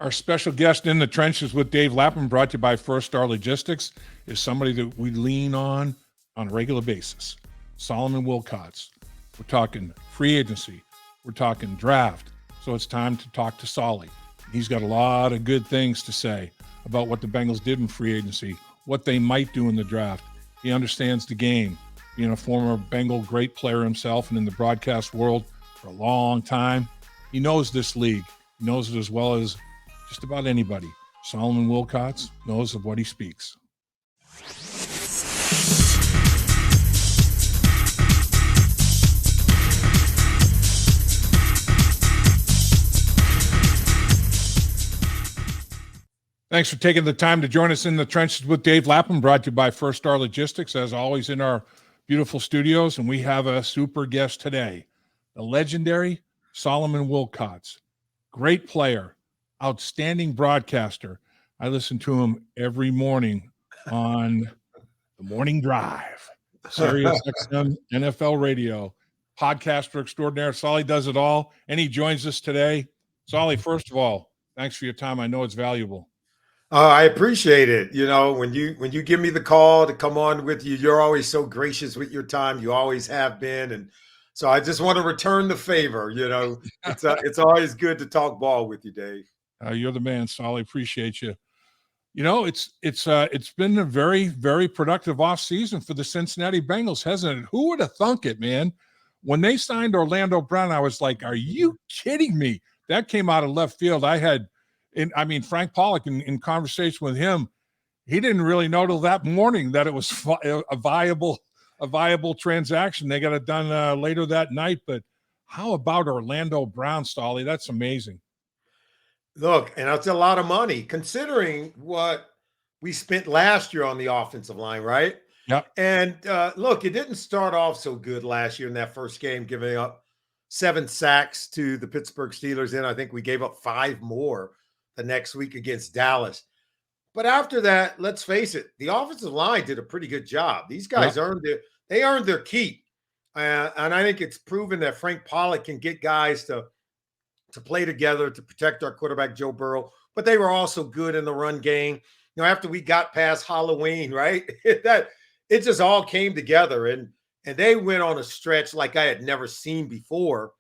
Our special guest in the trenches with Dave Lapham, brought to you by First Star Logistics, is somebody that we lean on a regular basis. Solomon Wilcots. We're talking free agency. We're talking draft. So it's time to talk to Solly. He's got a lot of good things to say about what the Bengals did in free agency, what they might do in the draft. He understands the game, being a former Bengal great player himself and in the broadcast world for a long time. He knows this league. He knows it as well as just about anybody. Solomon Wilcots knows of what he speaks. Thanks for taking the time to join us in the trenches with Dave Lapham, brought to you by First Star Logistics, as always in our beautiful studios. And we have a super guest today, the legendary Solomon Wilcots. Great player, outstanding broadcaster. I listen to him every morning on the Morning Drive, Sirius XM, NFL Radio, podcaster extraordinaire. Solly does it all, and he joins us today. Solly, first of all, thanks for your time. I know it's valuable. I appreciate it. You know, when you give me the call to come on with you, you're always so gracious with your time. You always have been, and so I just want to return the favor. You know, it's always good to talk ball with you, Dave. You're the man, Solly. Appreciate you. You know, it's been a very, very productive offseason for the Cincinnati Bengals, hasn't it? Who would have thunk it, man? When they signed Orlando Brown, I was like, are you kidding me? That came out of left field. Frank Pollock, in conversation with him, he didn't really know till that morning that it was a viable transaction. They got it done later that night. But how about Orlando Brown, Solly? That's amazing. Look, and that's a lot of money considering what we spent last year on the offensive line, right? Yep. And look, it didn't start off so good last year in that first game, giving up 7 sacks to the Pittsburgh Steelers. And I think we gave up 5 more the next week against Dallas. But after that, let's face it, the offensive line did a pretty good job. These guys earned their keep. And I think it's proven that Frank Pollock can get guys to play together to protect our quarterback, Joe Burrow. But they were also good in the run game. You know, after we got past Halloween, right? That it just all came together. And they went on a stretch like I had never seen before.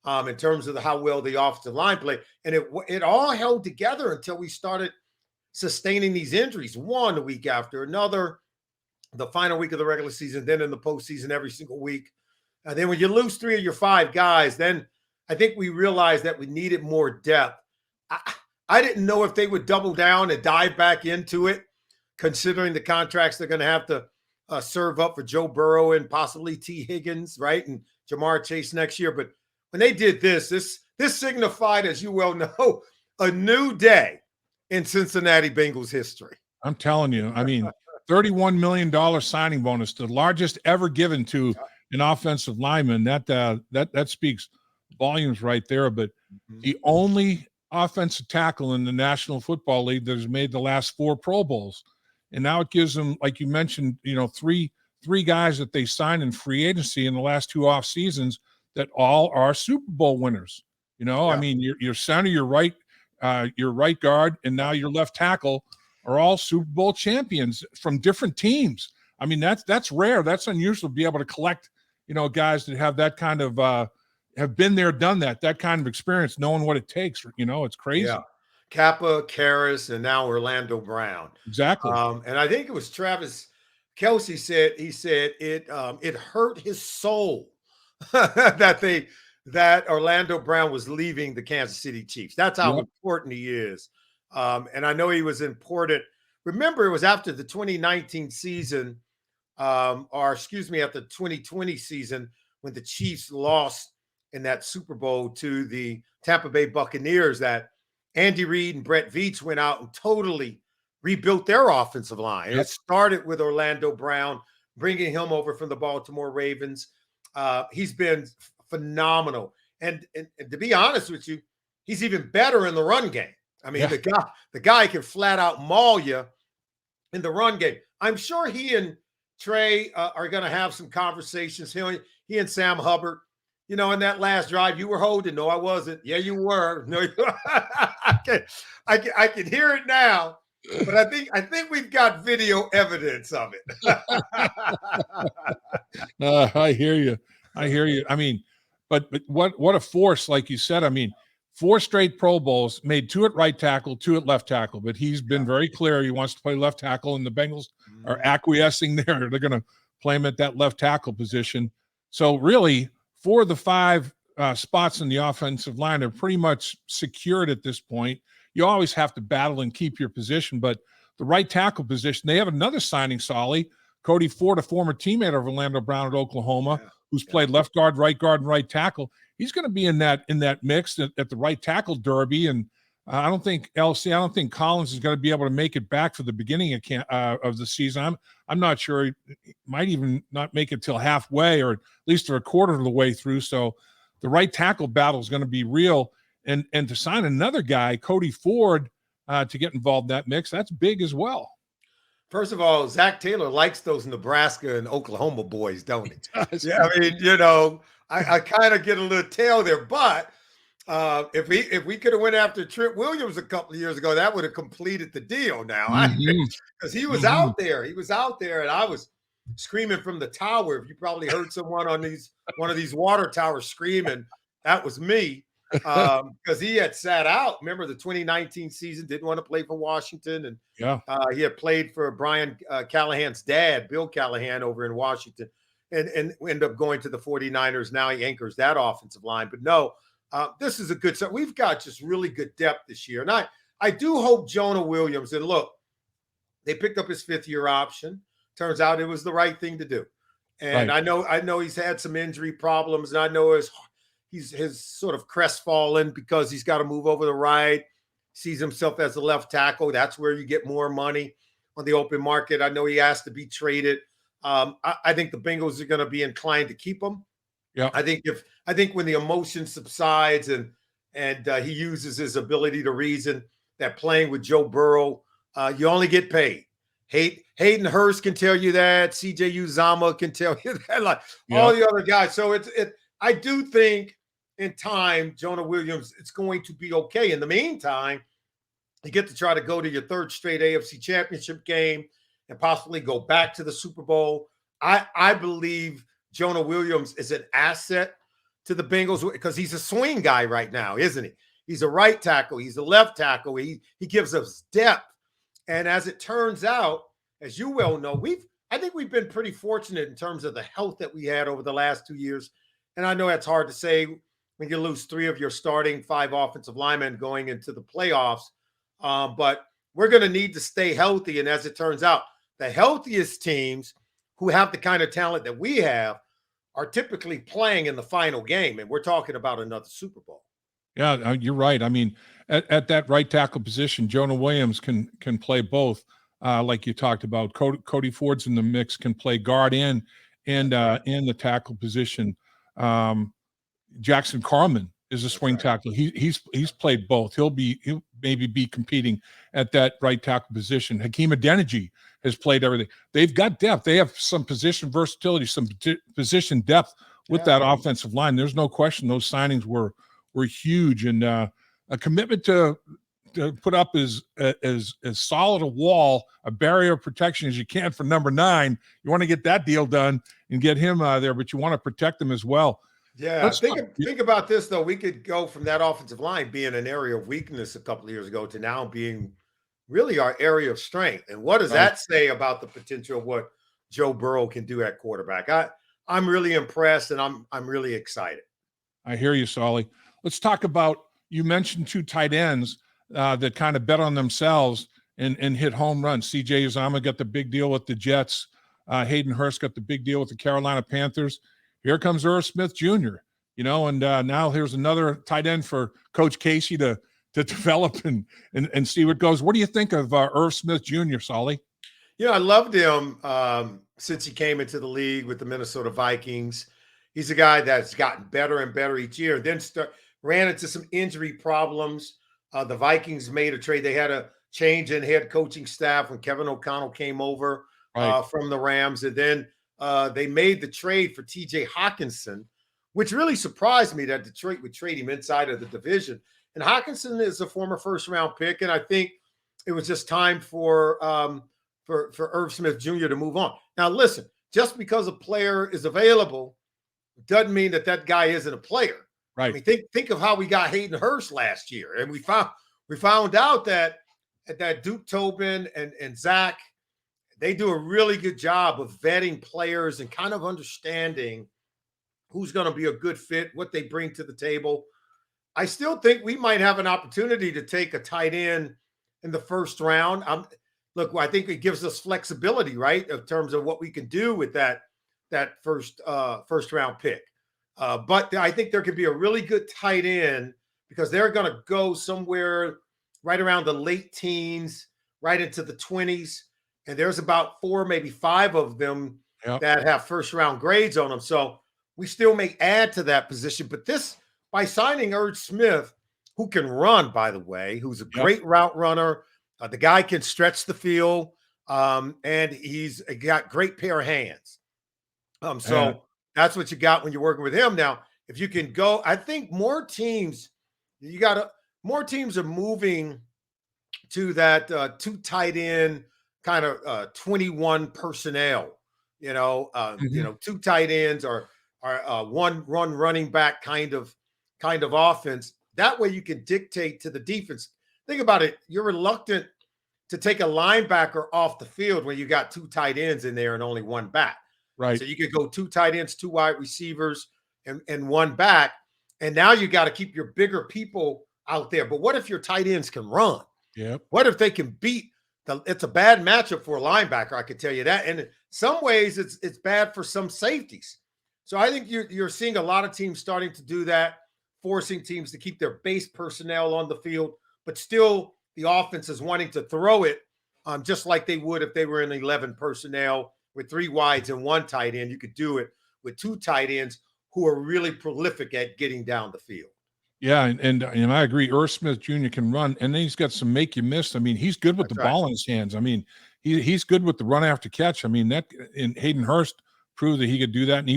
In terms of how well the offensive line played. And it all held together until we started sustaining these injuries, one a week after another, the final week of the regular season, then in the postseason every single week. And then when you lose 3 of your 5 guys, then I think we realized that we needed more depth. I didn't know if they would double down and dive back into it, considering the contracts they're going to have to serve up for Joe Burrow and possibly T. Higgins, right? And Jamar Chase next year. But when they did this signified, as you well know, a new day in Cincinnati Bengals history. I'm telling you, I mean, $31 million signing bonus, the largest ever given to an offensive lineman. That speaks volumes right there. But the only offensive tackle in the National Football League that has made the last 4 Pro Bowls. And now it gives them, like you mentioned, three guys that they signed in free agency in the last 2 off seasons that all are Super Bowl winners. I mean, your center, your right guard, and now your left tackle are all Super Bowl champions from different teams. I mean, that's rare. That's unusual to be able to collect, guys that have that kind of have been there, done that kind of experience, knowing what it takes. It's crazy. Yeah. Kappa, Karras, and now Orlando Brown. Exactly. And I think it was Travis Kelce said it hurt his soul that Orlando Brown was leaving the Kansas City Chiefs. That's how important he is. And I know he was important. Remember, it was after the 2019 season, after the 2020 season, when the Chiefs lost in that Super Bowl to the Tampa Bay Buccaneers, that Andy Reid and Brett Veach went out and totally rebuilt their offensive line. It started with Orlando Brown, bringing him over from the Baltimore Ravens. He's been phenomenal. And to be honest with you, he's even better in the run game. I mean, the guy can flat out maul you in the run game. I'm sure he and Trey are going to have some conversations. He and Sam Hubbard in that last drive, you were holding. No, I wasn't. Yeah, you were. No, I can hear it now, but I think we've got video evidence of it. I hear you. I hear you. I mean, but what a force, like you said. I mean, 4 straight Pro Bowls, made 2 at right tackle, 2 at left tackle. But he's been very clear he wants to play left tackle, and the Bengals are acquiescing there. They're going to play him at that left tackle position. So really, 4 of the 5 spots in the offensive line are pretty much secured at this point. You always have to battle and keep your position, but the right tackle position, they have another signing, Solly. Cody Ford, a former teammate of Orlando Brown at Oklahoma, who's played left guard, and right tackle. He's going to be in that mix at the right tackle derby. And I don't think Collins is going to be able to make it back for the beginning of the season. I'm not sure. He might even not make it till halfway, or at least a quarter of the way through. So the right tackle battle is going to be real. And to sign another guy, Cody Ford, to get involved in that mix, that's big as well. First of all, Zach Taylor likes those Nebraska and Oklahoma boys, don't he? Yeah, I mean, I kind of get a little tail there, but if we could have went after Trent Williams a couple of years ago, that would have completed the deal. Now, because he was out there, and I was screaming from the tower. If you probably heard someone on one of these water towers screaming, that was me. Because he had sat out. Remember the 2019 season, didn't want to play for Washington, and he had played for Brian Callahan's dad, Bill Callahan, over in Washington, and ended up going to the 49ers. Now he anchors that offensive line. But no, this is a good set. We've got just really good depth this year, and I do hope Jonah Williams. And look, they picked up his 5th-year option. Turns out it was the right thing to do. And I know he's had some injury problems, and I know he's sort of crestfallen because he's got to move over the right, sees himself as a left tackle. That's where you get more money on the open market. I know he has to be traded. I think the Bengals are going to be inclined to keep him. Yeah. I think when the emotion subsides and he uses his ability to reason that playing with Joe Burrow, you only get paid. Hayden Hurst can tell you that. CJ Uzama can tell you that. Like all the other guys. So I do think in time, Jonah Williams, it's going to be okay. In the meantime, you get to try to go to your 3rd straight AFC Championship game and possibly go back to the Super Bowl. I believe Jonah Williams is an asset to the Bengals because he's a swing guy right now, isn't he? He's a right tackle. He's a left tackle. He gives us depth. And as it turns out, as you well know, I think we've been pretty fortunate in terms of the health that we had over the last 2 years. And I know that's hard to say when you lose 3 of your starting 5 offensive linemen going into the playoffs. But we're going to need to stay healthy. And as it turns out, the healthiest teams who have the kind of talent that we have are typically playing in the final game. And we're talking about another Super Bowl. Yeah, you're right. I mean, at that right tackle position, Jonah Williams can play both. Like you talked about, Cody Ford's in the mix, can play guard and in the tackle position. Jackson Carman is a swing tackle. He's played both. He'll maybe be competing at that right tackle position. Hakeem Adeniji has played everything. They've got depth. They have some position versatility, some position depth with that offensive line. There's no question those signings were huge, and a commitment to put up as solid a wall, a barrier of protection as you can for number 9. You want to get that deal done and get him there, but you want to protect him as well. Yeah, think about this, though. We could go from that offensive line being an area of weakness a couple of years ago to now being really our area of strength. And what does that say about the potential of what Joe Burrow can do at quarterback? I'm really impressed, and I'm really excited. I hear you, Solly. Let's talk about, you mentioned 2 tight ends that kind of bet on themselves and hit home runs. CJ Uzama got the big deal with the Jets. Hayden Hurst got the big deal with the Carolina Panthers. Here comes Irv Smith Jr., and now here's another tight end for Coach Casey to develop and see what goes. What do you think of Irv Smith Jr., Solly? I loved him since he came into the league with the Minnesota Vikings. He's a guy that's gotten better and better each year. Then ran into some injury problems. The Vikings made a trade. They had a change in head coaching staff when Kevin O'Connell came over from the Rams. And then they made the trade for TJ Hawkinson, which really surprised me that Detroit would trade him inside of the division. And Hockenson is a former first-round pick, and I think it was just time for Irv Smith Jr. to move on. Now, listen, just because a player is available doesn't mean that guy isn't a player. Right. I mean, think of how we got Hayden Hurst last year, and we found out that Duke Tobin and Zach, they do a really good job of vetting players and kind of understanding who's going to be a good fit, what they bring to the table. I still think we might have an opportunity to take a tight end in the first round. Look, I think it gives us flexibility, right, in terms of what we can do with that first round pick. But I think there could be a really good tight end because they're going to go somewhere right around the late teens, right into the 20s. And there's about 4, maybe 5 of them that have first round grades on them. So we still may add to that position. But by signing Irv Smith, who can run, by the way, who's a great route runner, the guy can stretch the field, and he's got great pair of hands. So that's what you got when you're working with him. Now, if you can go, I think more teams are moving to that 2 tight end kind of 21 personnel, 2 tight ends or one running back kind of offense. That way you can dictate to the defense. Think about it. You're reluctant to take a linebacker off the field when you got 2 tight ends in there and only 1 back. Right. So you could go 2 tight ends, 2 wide receivers, and 1 back. And now you got to keep your bigger people out there. But what if your tight ends can run? Yep. What if they can beat it's a bad matchup for a linebacker, I could tell you that. And in some ways it's bad for some safeties. So I think you're seeing a lot of teams starting to do that, forcing teams to keep their base personnel on the field, but still the offense is wanting to throw it just like they would if they were in 11 personnel with 3 wides and 1 tight end. You could do it with 2 tight ends who are really prolific at getting down the field. Yeah, and I agree. Irv Smith Jr. can run, and then he's got some make you miss. I mean, he's good with the ball in his hands. I mean, he's good with the run after catch. I mean, and Hayden Hurst proved that he could do that, and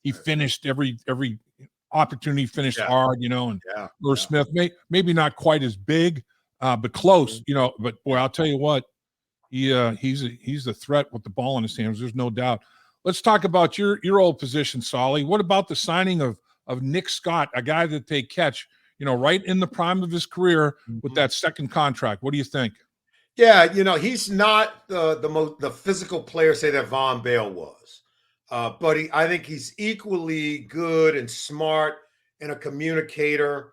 he finished every opportunity, finished hard, and Irv Smith maybe not quite as big, but close, But boy, I'll tell you what, he's a threat with the ball in his hands. There's no doubt. Let's talk about your old position, Solly. What about the signing of Nick Scott, a guy that they catch, right in the prime of his career with that second contract? What do you think? Yeah, he's not the physical player, say, that Von Bell was. But I think he's equally good and smart and a communicator,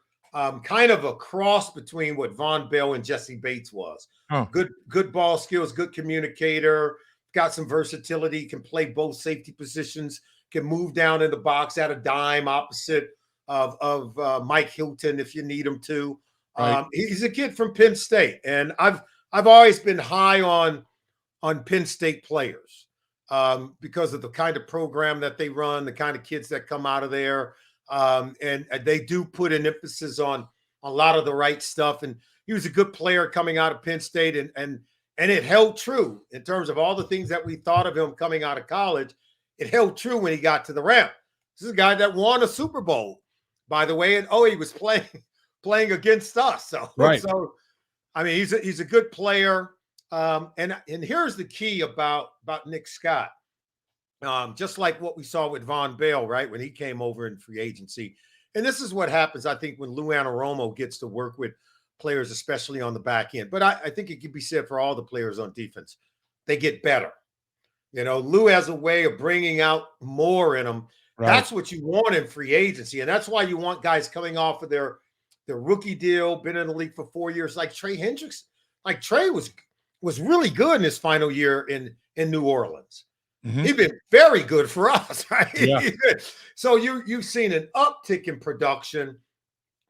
kind of a cross between what Von Bell and Jesse Bates was. Oh. Good ball skills, good communicator, got some versatility, can play both safety positions, can move down in the box at a dime opposite of Mike Hilton if you need him to. Right. He's a kid from Penn State, and I've always been high on Penn State players because of the kind of program that they run, the kind of kids that come out of there, and they do put an emphasis on a lot of the right stuff. And he was a good player coming out of Penn State, and it held true in terms of all the things that we thought of him coming out of college. It held true when he got to the Rams. This is a guy that won a Super Bowl, by the way, and he was playing against us. So, right. So I mean, he's a good player. And here's the key about Nick Scott. Just like what we saw with Von Bell, right, when he came over in free agency. And this is what happens, I think, when Lou Anarumo gets to work with players, especially on the back end. But I think it can be said for all the players on defense. They get better. Lou has a way of bringing out more in them. Right. That's what you want in free agency. And that's why you want guys coming off of their rookie deal, been in the league for 4 years, like Trey Hendricks. Like Trey was really good in his final year in New Orleans. Mm-hmm. He's been very good for us, right? Yeah. So you've seen an uptick in production,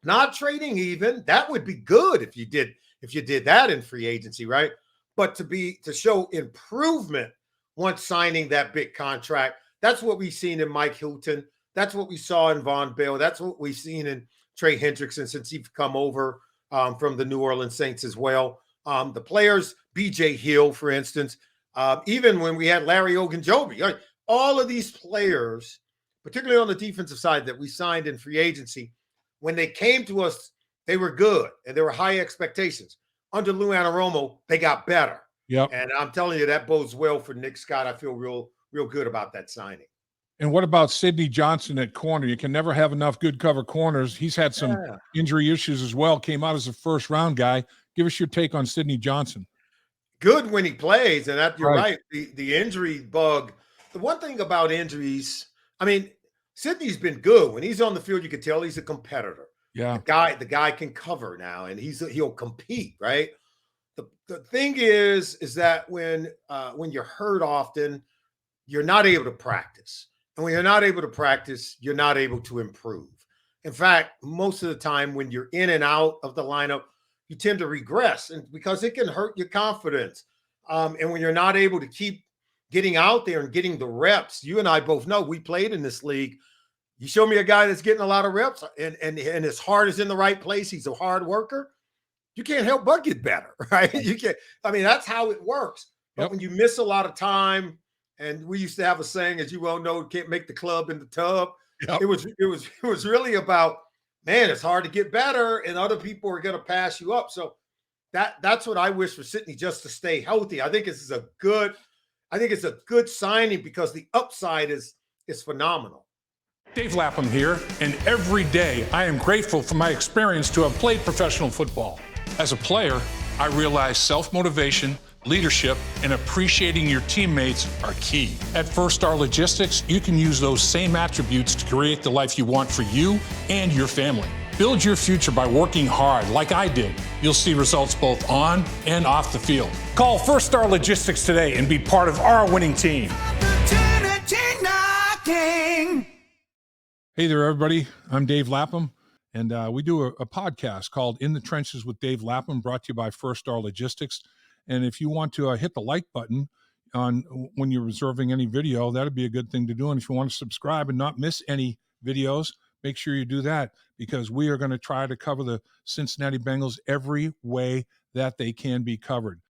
not trading even. That would be good if you did that in free agency, right? But to show improvement once signing that big contract, that's what we've seen in Mike Hilton. That's what we saw in Von Bell. That's what we've seen in Trey Hendrickson since he's come over from the New Orleans Saints as well. The players, B.J. Hill, for instance, even when we had Larry Ogunjobi, all of these players, particularly on the defensive side that we signed in free agency, when they came to us, they were good and there were high expectations. Under Lou Anarumo, they got better. Yep. And I'm telling you, that bodes well for Nick Scott. I feel real good about that signing. And what about Sidney Johnson at corner? You can never have enough good cover corners. He's had some injury issues as well. Came out as a first-round guy. Give us your take on Sidney Johnson. Good when he plays, and that you're right. The injury bug. The one thing about injuries, I mean, Sidney's been good. When he's on the field, you can tell he's a competitor. Yeah. The guy can cover now, and he'll compete, right? The thing is that when you're hurt often, you're not able to practice. And when you're not able to practice, you're not able to improve. In fact, most of the time when you're in and out of the lineup, you tend to regress, and because it can hurt your confidence. And when you're not able to keep getting out there and getting the reps, you and I both know, we played in this league. You show me a guy that's getting a lot of reps and his heart is in the right place. He's a hard worker. You can't help but get better, right? You can't. I mean, that's how it works. But when you miss a lot of time, and we used to have a saying, as you well know, can't make the club in the tub. It was really about, man, it's hard to get better, and other people are going to pass you up. So that's what I wish for Sidney, just to stay healthy. I think this is a good signing because the upside is phenomenal. Dave Lapham here, and every day I am grateful for my experience to have played professional football. As a player, I realized self-motivation, leadership, and appreciating your teammates are key. At First Star Logistics, you can use those same attributes to create the life you want for you and your family. Build your future by working hard like I did. You'll see results both on and off the field. Call First Star Logistics today and be part of our winning team. Hey there, everybody. I'm Dave Lapham, and we do a podcast called In the Trenches with Dave Lapham, brought to you by First Star Logistics. And if you want to hit the like button on when you're reserving any video, that'd be a good thing to do. And if you want to subscribe and not miss any videos, make sure you do that, because we are going to try to cover the Cincinnati Bengals every way that they can be covered.